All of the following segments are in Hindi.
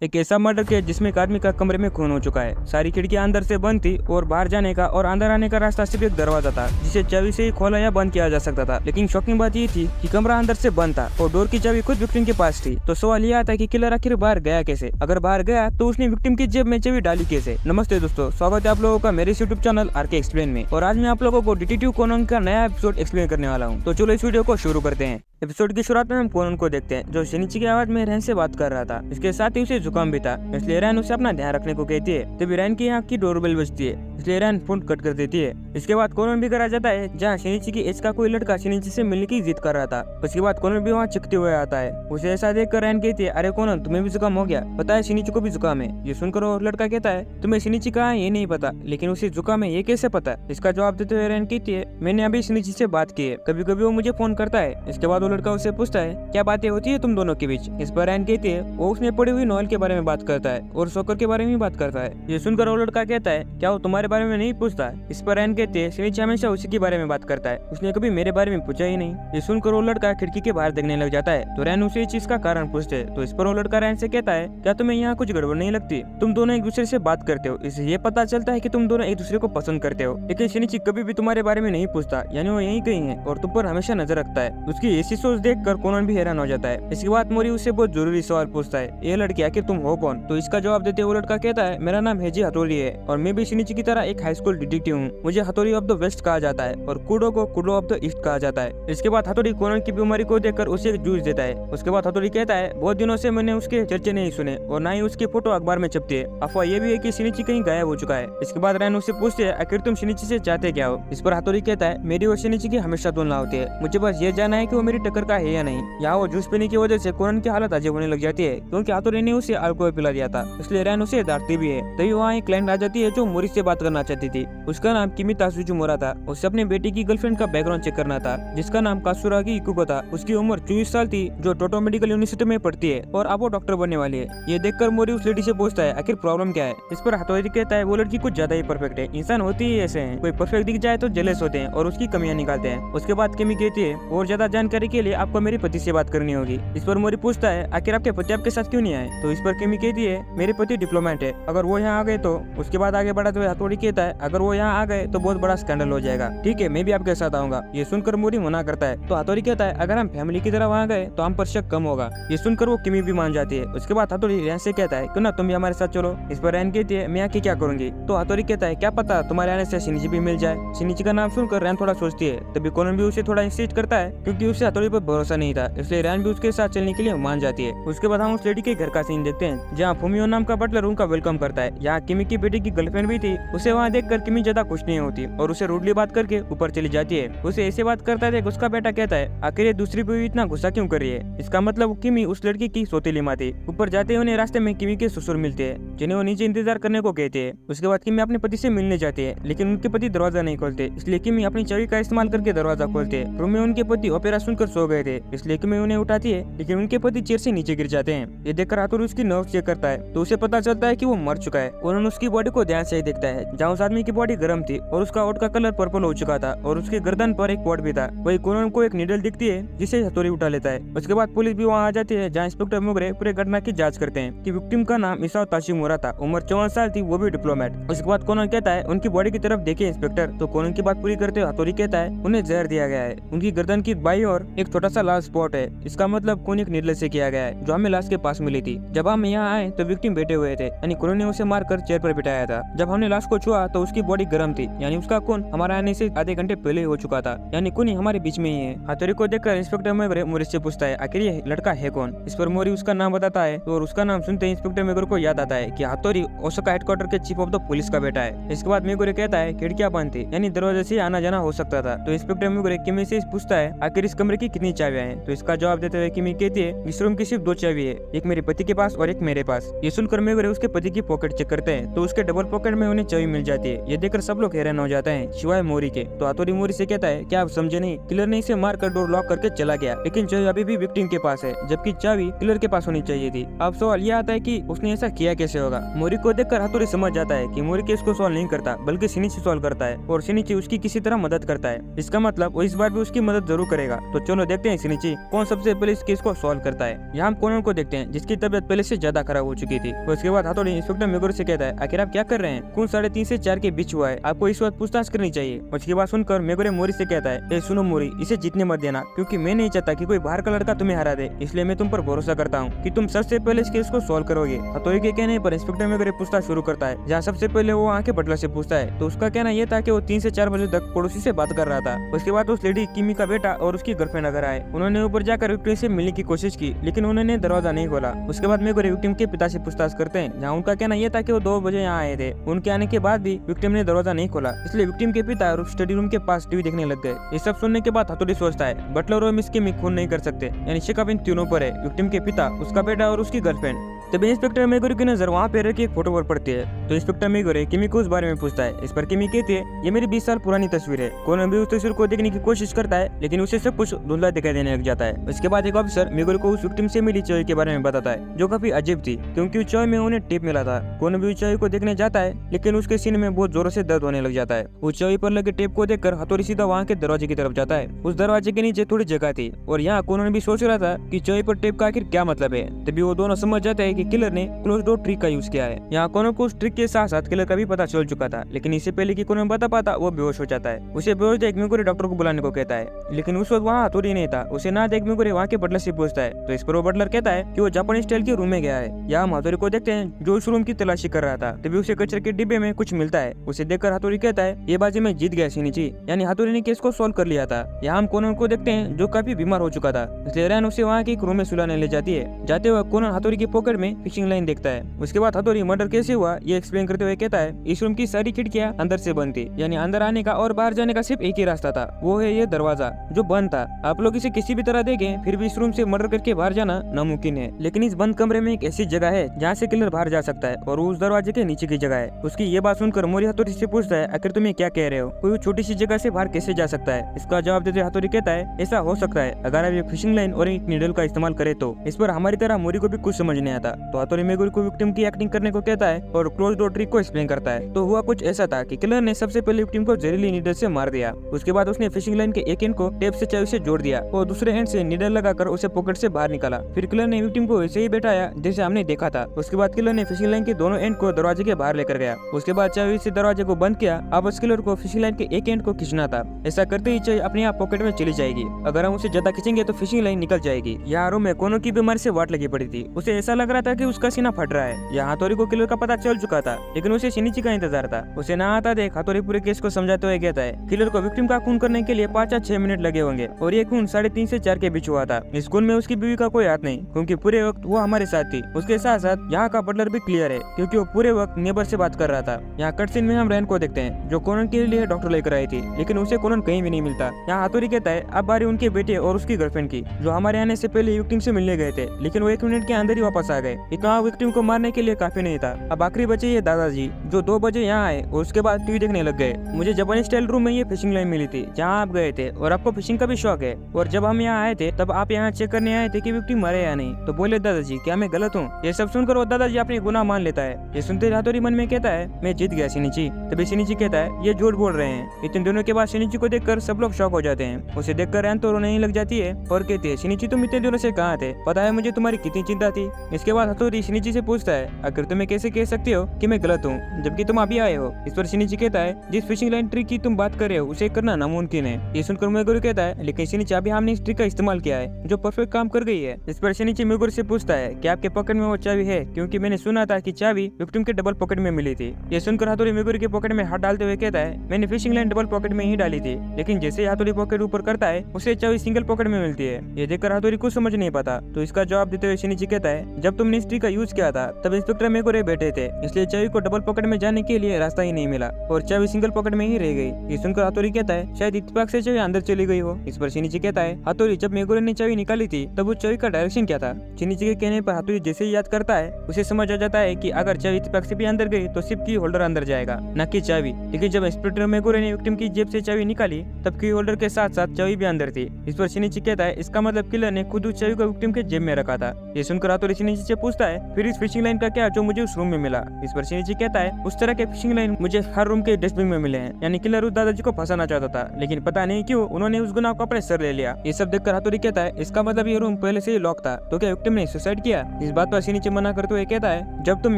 एक ऐसा मर्डर केस जिसमें एक आदमी का कमरे में खून हो चुका है। सारी खिड़कियां अंदर से बंद थी और बाहर जाने का और अंदर आने का रास्ता सिर्फ एक दरवाजा था जिसे चाबी से ही खोला या बंद किया जा सकता था। लेकिन शॉकिंग बात ये थी कि कमरा अंदर से बंद था और डोर की चाबी खुद विक्टिम के पास थी। तो सवाल यह आता है कि किलर आखिर बाहर गया कैसे? अगर बाहर गया तो उसने विक्टिम की जेब में चाबी डाली कैसे? नमस्ते दोस्तों, स्वागत है आप लोगों का मेरे यूट्यूब चैनल आरके एक्सप्लेन में। और आज मैं आप लोगों को डिटेक्टिव कोनन का नया एपिसोड एक्सप्लेन करने वाला हूँ। तो चलो इस वीडियो को शुरू करते हैं। एपिसोड की शुरुआत में हम कोनन को देखते हैं जो शिनिची की आवाज में रैन से बात कर रहा था। इसके साथ ही उसे जुकाम भी था, इसलिए रैन उसे अपना ध्यान रखने को कहती है। तभी रैन की यहाँ की डोरबेल बजती है, इसलिए रैन फोन कट कर देती है। इसके बाद कोनन भी घर आ जाता है जहाँ शिनिची की एज का कोई लड़का शिनिची से मिलने की जिद कर रहा था। उसके बाद कोनन भी वहाँ चिखते हुए आता है। उसे ऐसा देखकर रैन कहती है, अरे कोनन, तुम्हें भी जुकाम हो गया? पता है शिनिची को भी जुकाम है। ये सुनकर वो लड़का कहता है, तुम्हें शिनिची कहाँ है ये नहीं पता, लेकिन उसे जुकाम है ये कैसे पता? इसका जवाब देते हुए रैन कहती है, मैंने अभी शिनिची से बात की है, कभी कभी वो मुझे फोन करता है। इसके बाद वो लड़का उसे पूछता है, क्या बातें होती है तुम दोनों के बीच? इस पर रैन कहती है, वो उसमें पड़ी हुई नॉवेल के बारे में बात करता है और सोकर के बारे में बात करता है। ये सुनकर वो लड़का कहता है, क्या वो तुम्हारे बारे में नहीं पूछता? इस पर रैन कहती है, शिनिची हमेशा उसी के बारे में बात करता है, उसने कभी मेरे बारे में पूछा ही नहीं। ये सुनकर वो लड़का खिड़की के बाहर देखने लग जाता है। तो रैन उसे इस चीज का कारण पूछते है। तो इस पर वो लड़का रैन से कहता है, क्या तुम्हें यहाँ कुछ गड़बड़ नहीं लगती? तुम दोनों एक दूसरे से बात करते हो, इससे ये पता चलता है कि तुम दोनों एक दूसरे को पसंद करते हो। लेकिन शिनिची कभी भी तुम्हारे बारे में नहीं पूछता, यानी वो यहीं कहीं है और तुम पर हमेशा नजर रखता है। उसकी ऐसी सोच देखकर कोनन भी हैरान हो जाता है। इसके बाद मोरी उससे बहुत जरूरी सवाल पूछता है, ये लड़की आखिर तुम हो कौन? तो इसका जवाब देते वो लड़का कहता है, मेरा नाम हेजी हथौड़ी है और मैं भी शिनिची की तरह एक हाई स्कूल डिटेक्टिव हूँ। मुझे हथौड़ी ऑफ द वेस्ट कहा जाता है और कुडो को कुडो ऑफ द ईस्ट कहा जाता है। इसके बाद हथौड़ी कोनन की बीमारी को देखकर उसे एक जूस देता है। उसके बाद हथौड़ी कहता है, बहुत दिनों से मैंने उसके चर्चे नहीं सुने और ना ही उसकी फोटो अखबार में छपती है। अफवाह ये भी है कि शिनिची कहीं गायब हो चुका है। इसके बाद रैन उससे पूछते है, आखिर तुम शिनिची से चाहते क्या हो? इस पर हथौड़ी कहता है, मेरी और शिनिची की हमेशा तुलना होती है, मुझे बस ये जानना है कि वो मेरी टक्कर का है या नहीं। यहाँ वो जूस पीने की वजह से कोनन की हालत अजीब होने लग जाती है क्योंकि हथौड़ी ने उसे अल्कोहल पिला दिया था, इसलिए रैन उसे डांटती भी है। तभी वहाँ एक क्लाइंट आ जाती है जो मोरी से बात करना चाहती थी। उसका नाम किमी तासुचुमोरा था। उसे अपने बेटी की गर्लफ्रेंड का बैकग्राउंड चेक करना था जिसका नाम कासुरागी इकुको था। उसकी उम्र 24 साल थी, जो टोटो मेडिकल यूनिवर्सिटी में पढ़ती है और अब वो डॉक्टर बनने वाली है। ये देखकर मोरी उस लड़की से पूछता है, आखिर प्रॉब्लम क्या है? इस पर हथौड़ी कहता है, वो लड़की कुछ ज्यादा ही परफेक्ट है, इंसान होती ही ऐसे हैं, कोई परफेक्ट दिख जाए तो जेलस होते हैं और उसकी कमियां निकालते हैं। उसके बाद किमी कहती है, और ज्यादा जानकारी के लिए आपको मेरे पति से बात करनी होगी। इस पर मोरी पूछता है, आखिर आपके पति आपके साथ क्यों नहीं आए? तो इस पर किमी कहती है, मेरे पति डिप्लोमेट है, अगर वो यहाँ आ गए तो। उसके बाद आगे बढ़ाते हुए हथौड़ी कहता है, अगर वो यहाँ आ गए तो बहुत बड़ा स्कैंडल हो जाएगा, ठीक है मैं भी आपके साथ आऊंगा। ये सुनकर मोरी मना करता है। तो हथौड़ी कहता है, अगर हम फैमिली की तरह वहाँ गए तो हम पर शक कम होगा। ये सुनकर वो किमी भी मान जाती है। उसके बाद हथौड़ी रैन से कहता है, क्यों ना तुम भी हमारे साथ चलो। इस पर रैन कहती है, मैं आके क्या करूंगी? तो हथौड़ी कहता है, क्या पता तुम्हारे आने से शिनिची भी मिल जाए। शिनिची का नाम सुनकर रैन थोड़ा सोचती है। तभी कोनन भी उसे थोड़ा इंसिस्ट करता है क्योंकि उसे हथौड़ी पर भरोसा नहीं था, इसलिए रैन भी उसके साथ चलने के लिए मान जाती है। उसके बाद हम उस लेडी के घर का सीन देखते हैं जहाँ फुमियो नाम का बटलर उनका वेलकम करता है। यहाँ किमी की बेटी की गर्लफ्रेंड भी थी। उसे वहाँ देखकर किमी ज्यादा खुश नहीं होती और उसे रूडली बात करके ऊपर चली जाती है। उसे ऐसे बात करता है, उसका बेटा कहता है, आखिर ये दूसरी बीवी इतना गुस्सा क्यों कर रही है? इसका मतलब किमी उस लड़की की सौतेली माँ थी। ऊपर जाते उन्हें रास्ते में किमी के ससुर मिलते हैं जिन्हें वो नीचे इंतजार करने को कहते हैं। उसके बाद किमी अपने पति से मिलने जाती है, लेकिन उनके पति दरवाजा नहीं खोलते, इसलिए किमी अपनी चाबी का इस्तेमाल करके दरवाजा खोलते हैं। रूम में उनके पति ओपेरा सुनकर सो गए थे, इसलिए किमी उन्हें उठाती है, लेकिन उनके पति चेयर से नीचे गिर जाते हैं। ये देखकर हथौड़ी उसकी नर्व चेक करता है तो उसे पता चलता है कि वो मर चुका है। उन्होंने उसकी बॉडी को ध्यान से देखता है जहाँ उस आदमी की बॉडी गर्म थी और उसका ओठ का कलर पर्पल हो चुका था और उसके गर्दन पर एक पॉट भी था। वही कोनन को एक नीडल दिखती है जिसे हथौड़ी उठा लेता है। उसके बाद पुलिस भी वहाँ आ जाती है जहाँ इंस्पेक्टर मुगरे पूरे घटना की जांच करते हैं कि विक्टिम का नाम इसाओ ताशिमुरा था, उम्र 54 साल थी, वो भी डिप्लोमेट। उसके बाद कोनन कहता है, उनकी बॉडी की तरफ देखिए इंस्पेक्टर। तो कोनन की बात पूरी करते हुए हथौड़ी कहता है, उन्हें जहर दिया गया है, उनकी गर्दन की बाईं ओर एक छोटा सा लाल स्पॉट है, इसका मतलब खून एक नीडल से किया गया है जो हमें लाश के पास मिली थी। जब हम यहाँ आए तो विक्टिम बैठे हुए थे, यानी कोनन ने उसे मारकर चेयर पर बिठाया था। जब हमने लाश को छुआ तो उसकी बॉडी गर्म थी, यानी उसका खून हमारा आने से आधे घंटे पहले हो चुका था, यानी खून हमारे बीच में ही है। हथौड़ी को देखकर इंस्पेक्टर मेगरे मोरी से पूछता है, आखिर ये लड़का है कौन? इस पर मोरी उसका नाम बताता है और उसका नाम सुनते ही इंस्पेक्टर मेगरे को याद आता है कि हथौड़ी ओसाका हेडक्वार्टर के चीफ ऑफ द पुलिस का बेटा है। इसके बाद मेगरे कहता है, खिड़कियां बंद थी, यानी दरवाजे से आना जाना हो सकता था। तो इंस्पेक्टर मेगरे किमी से पूछता है, आखिर इस कमरे की कितनी चाबियां हैं? तो इसका जवाब देते हुए किमी कहती है, इस रूम की सिर्फ 2 चाबी है, एक मेरे पति के पास और एक मेरे पास। ये सुनकर मेगरे उसके पति की पॉकेट चेक करते हैं तो उसके डबल पॉकेट में उन्हें चाबी मिल जाती है। ये देखकर सब लोग हैरान हो जाते हैं सिवाय मोरी के। तो हथौड़ी मोरी से कहता है, क्या आप समझे नहीं, किलर ने इसे मारकर डोर लॉक करके चला गया, लेकिन चाबी अभी भी विक्टिम के पास है, जबकि चाबी किलर के पास होनी चाहिए थी। अब सवाल यह आता है कि उसने ऐसा किया कैसे होगा। मोरी को देखकर हथौड़ी समझ जाता है कि मोरी केस को सॉल्व नहीं करता, बल्कि शिनिची सॉल्व करता है और शिनिची उसकी किसी तरह मदद करता है। इसका मतलब वो इस बार भी उसकी मदद जरूर करेगा। तो चलो देखते हैं शिनिची कौन सबसे पहले इस केस को सॉल्व करता है। यहाँ हम कोनन को देखते हैं जिसकी तबियत पहले से ज्यादा खराब हो चुकी थी। उसके बाद हथौड़ी इंस्पेक्टर मेगोरी से कहता है, आखिर आप क्या कर रहे हैं, कौन 3:30 से 4 के बीच हुआ है, आपको इस वक्त पूछताछ करनी चाहिए। उसकी बात सुनकर मेगोरी मोरी से कहता है, सुनो मोरी, इसे जीतने मत देना, क्योंकि मैं नहीं चाहता कि कोई बाहर का लड़का तुम्हें हरा दे, इसलिए मैं तुम पर भरोसा करता हूँ कि तुम सबसे पहले इस केस को सॉल्व करोगे। हथौड़ी के कहने पर इंस्पेक्टर मेगोरी पूछताछ शुरू करता है, जहाँ सबसे पहले वो आके बटलर से पूछता है। तो उसका कहना यह था कि वो 3 से 4 बजे तक पड़ोसी से बात कर रहा था। उसके बाद उस लेडी किमी का बेटा और उसकी गर्लफ्रेंड अगर आए, उन्होंने ऊपर जाकर विक्टिम से मिलने की कोशिश की, लेकिन उन्होंने दरवाजा नहीं खोला। उसके बाद मेगोरी विक्टिम के पिता से पूछताछ करते हैं, जहाँ उनका कहना यह था कि वो 2 बजे यहाँ आए थे। उनके आने के बाद भी विक्टिम ने दरवाजा नहीं खोला, इसलिए विक्टिम के पिता स्टडी रूम के पास टीवी देखने लग गए। ये सब सुनने के बाद हथौड़ी सोचता है, बटलर और मिस किमी खून नहीं कर सकते, यानी शिकप इन तीनों पर है, विक्टिम के पिता, उसका बेटा और उसकी गर्लफ्रेंड। तभी इंस्पेक्टर मेगोरी की नजर वहाँ पे रखी एक फोटो पर पड़ती है। तो इंस्पेक्टर मेगोरी किमी को उस बारे में पूछता है। इस पर किमी कहती है, ये मेरी 20 साल पुरानी तस्वीर है। कोनन भी उस तस्वीर को देखने की कोशिश करता है, लेकिन उसे सब कुछ धुंधला दिखाई देने लग जाता है। उसके बाद एक ऑफिसर मेगोरी को उस विक्टिम से मिली चाबी के बारे में बताता है, जो काफी अजीब थी, क्योंकि उस चाबी में उन्हें टेप मिला था। कोनन भी उस चाबी को देखने जाता है, लेकिन उसके सीने में बहुत जोरों से दर्द होने लग जाता है। उस चाबी पर लगे टेप को देखकर हथौड़ी सीधा वहाँ के दरवाजे की तरफ जाता है। उस दरवाजे के नीचे थोड़ी जगह थी और यहाँ कोनन भी सोच रहा था कि चाबी पर टेप का आखिर क्या मतलब है। तभी वो दोनों समझ जाते हैं कि किलर ने क्लोज डोर ट्रिक का यूज किया है। यहाँ कोनन को उस ट्रिक के साथ साथ किलर का भी पता चल चुका था, लेकिन इससे पहले कि कोनन बता पाता, वो बेहोश हो जाता है। उसे बेहोश देख मेगोरी डॉक्टर को बुलाने को कहता है, लेकिन उस वक्त वहाँ हथौड़ी नहीं था। उसे ना देख मेगोरी वहाँ के बटलर से पूछता है। तो इस पर वो बटलर कहता है कि वो जापानी स्टाइल के रूम में गया है। यहाँ हम हथौड़ी को देखते हैं जो उस रूम की तलाशी कर रहा था। तभी उसे कचरे के डिब्बे में कुछ मिलता है। उसे देखकर हथौड़ी कहता है, ये बाजी में जीत गया शिनिची, यानी हथौड़ी ने केस को सॉल्व कर लिया था। यहाँ हम कोनन को देखते हैं जो काफी बीमार हो चुका था, इसलिए रैन उसे वहाँ के एक रूम में सुलाने ले जाती है। जाते हुए कोनन हथौड़ी की पॉकेट में फिशिंग लाइन देखता है। उसके बाद हथौड़ी मर्डर कैसे हुआ ये एक्सप्लेन करते हुए कहता है, इस रूम की सारी खिड़कियां अंदर से बंद थी, यानी अंदर आने का और बाहर जाने का सिर्फ एक ही रास्ता था, वो है ये दरवाजा जो बंद था। आप लोग इसे किसी भी तरह देखें, फिर भी इस रूम से मर्डर करके बाहर जाना नामुमकिन है। लेकिन इस बंद कमरे में एक ऐसी जगह है जहाँ से किलर बाहर जा सकता है, और उस दरवाजे के नीचे की जगह है। उसकी ये बात सुनकर मोरी हथौड़ी से पूछता है, आखिर तुम क्या कह रहे हो, कोई छोटी सी जगह से बाहर कैसे जा सकता है। इसका जवाब देते हथौड़ी कहता है, ऐसा हो सकता है अगर आप एक फिशिंग लाइन और एक नीडल का इस्तेमाल करें तो। इस पर हमारी तरह मोरी को भी कुछ समझ नहीं आता। तो हथौड़ी मेगोरी को विक्टिम की एक्टिंग करने को कहता है और क्लोज डोर ट्रिक को एक्सप्लेन करता है। तो हुआ कुछ ऐसा था कि किलर ने सबसे पहले विक्टिम को जहरीली नीडल से मार दिया। उसके बाद उसने फिशिंग लाइन के एक एंड को टेप से चाबी से जोड़ दिया और दूसरे एंड से नीडल लगाकर उसे पॉकेट से बाहर निकाला। फिर किलर ने विक्टिम को ऐसे ही बैठाया जैसे हमने देखा था। उसके बाद किलर ने फिशिंग लाइन के दोनों एंड को दरवाजे के बाहर लेकर गया। उसके बाद चाबी से दरवाजे को बंद किया। अब उस किलर को फिशिंग लाइन के एक एंड को खींचना था। ऐसा करते ही चाबी अपने आप पॉकेट में चली जाएगी। अगर हम उसे ज्यादा खींचेंगे तो फिशिंग लाइन निकल जाएगी। यहाँ रूम में कोनों की बीमारी से वाट लगी पड़ी थी। उसे ऐसा लग रहा था कि उसका सीना फट रहा है। यहाँ हथौड़ी को किलर का पता चल चुका था, लेकिन उसे शिनिची का इंतजार था। उसे ना आता देख हथौड़ी पूरे केस को समझाते हुए कहता है, किलर को विक्टिम का खून करने के लिए 5 या 6 मिनट लगे होंगे और ये खून 3:30 से 4 के बीच हुआ था। इस खून में उसकी बीवी का कोई हाथ नहीं, क्योंकि पूरे वक्त वो हमारे साथ थी। उसके साथ साथ यहाँ का बटलर भी क्लियर है, क्योंकि वो पूरे वक्त नेबर से बात कर रहा था। यहाँ कट सीन में हम रैन को देखते हैं जो कोनन के लिए डॉक्टर लेकर आई थी, लेकिन उसे कोनन कहीं भी नहीं मिलता। यहाँ हथौड़ी कहता है, अब बारी उनके बेटे और उसकी गर्लफ्रेंड की, जो हमारे आने से पहले विक्टिम से मिलने गए थे, लेकिन वो 1 मिनट के अंदर ही वापस आ गए। इतना विक्टिम को मारने के लिए काफी नहीं था। अब आखिरी बचे ये दादाजी, जो 2 बजे यहाँ आए और उसके बाद टीवी देखने लग गए। मुझे जापानी स्टाइल रूम में ये फिशिंग लाइन मिली थी जहाँ आप गए थे, और आपको फिशिंग का भी शौक है। और जब हम यहाँ आए थे तब आप यहाँ चेक करने आए थे कि विक्टिम मरे या नहीं। तो बोले दादाजी, क्या मैं गलत हूँ? ये सब सुनकर वो दादाजी अपने गुनाह मान लेता है। ये सुनते हथौड़ी मन में कहता है, मैं जीत गया शिनिची। तभी शिनिची कहता है, ये झूठ बोल रहे हैं। इतने दिनों के बाद शिनिची को देखकर सब लोग शॉक हो जाते हैं। उसे देखकर रैन तो रोने ही लग जाती है और कहती है, शिनिची तुम इतने दिनों से कहाँ थे? पता है मुझे तुम्हारी कितनी चिंता थी। इसके बाद हथौड़ी शिनिची से पूछता है, आखिर तुम्हें कैसे कह सकते हो कि मैं गलत हूँ जबकि तुम अभी आए हो? इस पर शिनिची कहता है, जिस फिशिंग लाइन ट्रिक की तुम बात कर रहे हो उसे करना नामुमकिन है। ये सुनकर मेगोरी कहता है, लेकिन शिनिची अभी हमने इस ट्रिक का इस्तेमाल किया है जो परफेक्ट काम कर गई है। इस पर शिनिची मेगोरी से पूछता है कि आपके पॉकेट में वो चाबी है, क्योंकि मैंने सुना था कि चाबी विक्टिम के डबल पॉकेट में मिली थी। ये सुनकर हथौड़ी मेगोरी के पॉकेट में हाथ डालते हुए कहता है, मैंने फिशिंग लाइन डबल पॉकेट में ही डाली थी, लेकिन जैसे ही हथौड़ी पॉकेट ऊपर करता है उसे चाबी सिंगल पॉकेट में मिलती है। ये देखकर हथौड़ी कुछ समझ नहीं पाता। तो इसका जवाब देते हुए शिनिची कहता है, जब तुमने ने इस ट्रिक का यूज किया था तब इंस्पेक्टर मेगोरे बैठे थे, इसलिए चाबी को डबल पॉकेट में जाने के लिए रास्ता ही नहीं मिला और चाबी सिंगल पॉकेट में ही रह गई। ये सुनकर हाथोरी कहता है शायद इत्तेफाक से चाबी अंदर चली गई हो। इस पर शिनिची कहता है हाथोरी जब मेगोरे ने चाबी निकाली थी तब उस चाबी का डायरेक्शन क्या था। शिनिची के कहने पर हाथोरी जैसे ही याद करता है उसे समझ आ जाता है कि अगर चाबी इत्तेफाक से भी अंदर गई तो सिर्फ की होल्डर अंदर जाएगा, न कि चाबी। लेकिन जब इंस्पेक्टर मेगोरे ने विक्टिम की जेब से चाबी निकाली तब की होल्डर के साथ साथ चाबी भी अंदर थी। इस पर शिनिची कहता है इसका मतलब किलर ने खुद उस चाबी को विक्टिम के जेब में रखा था। ये सुनकर हाथोरी शिनिची से पूछता है फिर इस फिशिंग लाइन का क्या जो मुझे उस रूम में मिला। इस पर शिनिची कहता है उस तरह के फिशिंग लाइन मुझे हर रूम के डस्टबिन में मिले हैं, यानी किलर उस दादाजी को फंसाना चाहता था, लेकिन पता नहीं क्यों उन्होंने उस गुनाह को अपने सर ले लिया। ये सब देखकर हाथोरी कहता है इसका मतलब ये रूम पहले से ही लॉक था, तो क्या विक्टिम ने सुसाइड किया। इस बात पर शिनिची मना करते हुए कहता है जब तुम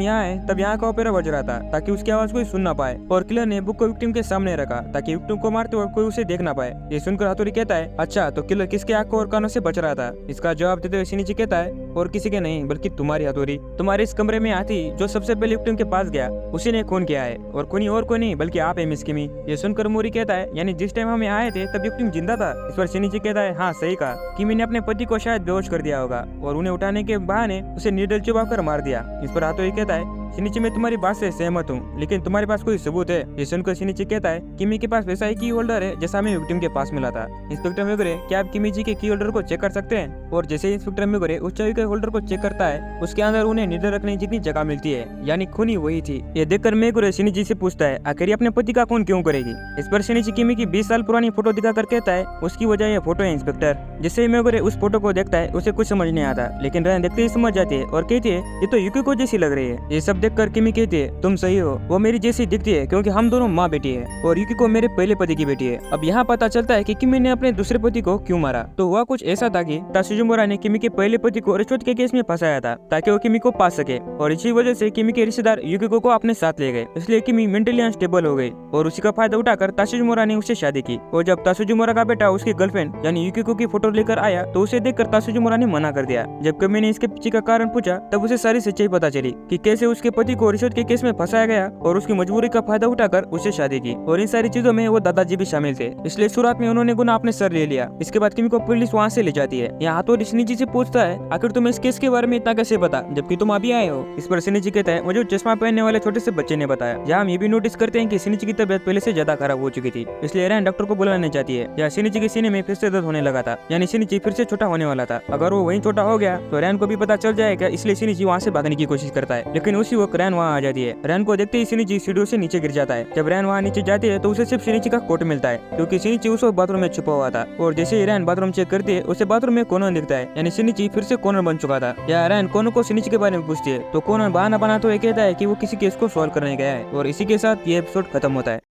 यहाँ आए तब यहाँ का ओपेरा बज रहा था ताकि उसकी आवाज कोई सुन ना पाए और किलर ने बुक को विक्टिम के सामने रखा ताकि विक्टिम को मारते वक्त कोई उसे देख ना पाए। ये सुनकर हाथोरी कहता है अच्छा तो किलर किसके आंखों और कानों से बच रहा था। इसका जवाब देते हुए शिनिची कहता है और किसी के नहीं बल्कि तुम्हारी हाथोरी। तुम्हारे इस कमरे में आती जो सबसे पहले विक्टिम के पास गया उसी ने खून किया है और खूनी और कोई नहीं बल्कि आप है मिस किमी। ये सुनकर मोरी कहता है यानी जिस टाइम हम आए थे तब विक्टिम जिंदा था। इस पर शिनिची कहता है हाँ सही कहा, किमी ने अपने पति को शायद बेहोश कर दिया होगा और उन्हें उठाने के बहाने उसे नीडल चुबाकर मार दिया। इस पर हाथोरी कहता है शिनिची मैं तुम्हारी बात से सहमत हूँ, लेकिन तुम्हारे पास कोई सबूत है। ये सुनकर शिनिची कहता है किमी के पास वैसा ही की होल्डर है जैसा हमें विक्टिम के पास मिला था। इंस्पेक्टर मेगोरे क्या आप किमी जी के की होल्डर को चेक कर सकते हैं। और जैसे इंस्पेक्टर मेगोरे उस चाबी के होल्डर को चेक करता है उसके अंदर उन्हें नीडल रखने जितनी जगह मिलती है, यानी खूनी वही थी। ये देखकर मेगोरे शिनिची से पूछता है आखिर अपने पति का खून क्यों करेगी। इस पर शिनिची किमी की 20 साल पुरानी फोटो दिखाकर कहता है उसकी वजह यह फोटो है इंस्पेक्टर। जैसे ही मेगोरे उस फोटो को देखता है उसे कुछ समझ नहीं आता, लेकिन रैन देखते ही समझ जाती है और कहती है ये तो युकी को जैसी लग रही है। ये सब देखकर किमी कहती है तुम सही हो, वो मेरी जैसी दिखती है क्योंकि हम दोनों माँ बेटी है और युकी को मेरे पहले पति की बेटी है। अब यहाँ पता चलता है कि किमी ने अपने दूसरे पति को क्यों मारा। तो हुआ कुछ ऐसा था कि तासुजुमुरा ने किमी के पहले पति को रिश्वत के केस में फंसाया था ताकि वो किमी को पा सके और इसी वजह से किमी के रिश्तेदार युकिको को अपने साथ ले गए, इसलिए किमी मेंटली अनस्टेबल हो गई और उसी का फायदा उठाकर तासुजुमुरा ने उससे शादी की। और जब तासुजुमुरा का बेटा उसकी गर्लफ्रेंड यानी युकिको की फोटो लेकर आया तो उसे देखकर तासुजुमुरा ने मना कर दिया। जब किमी ने इसके पीछे का कारण पूछा तब उसे सारी सच्चाई पता चली कि कैसे उसके पति को रिश्वत के केस में फंसाया गया और उसकी मजबूरी का फायदा उठाकर उसे शादी की। और इन सारी चीजों में वो दादाजी भी शामिल थे, इसलिए शुरुआत में उन्होंने गुनाह अपने सर ले लिया। इसके बाद किमी को पुलिस वहाँ से ले जाती है। यहाँ तो शिनिची से पूछता है आखिर तुम्हें इस केस के बारे में इतना कैसे पता जबकि तुम अभी आए हो। इस पर शिनिची कहता है मुझे चश्मा पहनने वाले छोटे से बच्चे ने बताया। यहाँ हम ये भी नोटिस करते हैं कि शिनिची की तबियत पहले से ज्यादा खराब हो चुकी थी, इसलिए रैन डॉक्टर को बुलाने चाहती है। या शिनिची के सीने में फिर से दर्द होने लगा था, यानी शिनिची फिर से छोटा होने वाला था। अगर वो वहीं छोटा हो गया तो रैन को भी पता चल जाएगा, इसलिए शिनिची वहाँ से भागने की कोशिश करता है, लेकिन उसी वक्त रैन वहाँ आ जाती है। रैन को देखते ही शिनिची सीढ़ियों से नीचे गिर जाता है। जब रैन वहाँ नीचे जाती है तो उसे सिर्फ शिनिची का कोट मिलता है क्योंकि शिनिची उस वक्त बाथरूम में छुपा हुआ था। और जैसे ही रैन बाथरूम चेक करती है उसे बाथरूम में कोनन दिखता है, यानी शिनिची फिर से कोनन बन चुका था। या रैन कोनन को शिनिची के बारे में पूछती है तो कोनन बहाना बनाते हुए कहता है कि वो किसी केस को सॉल्व करने गया है। और इसी के साथ ये एपिसोड खत्म होता है।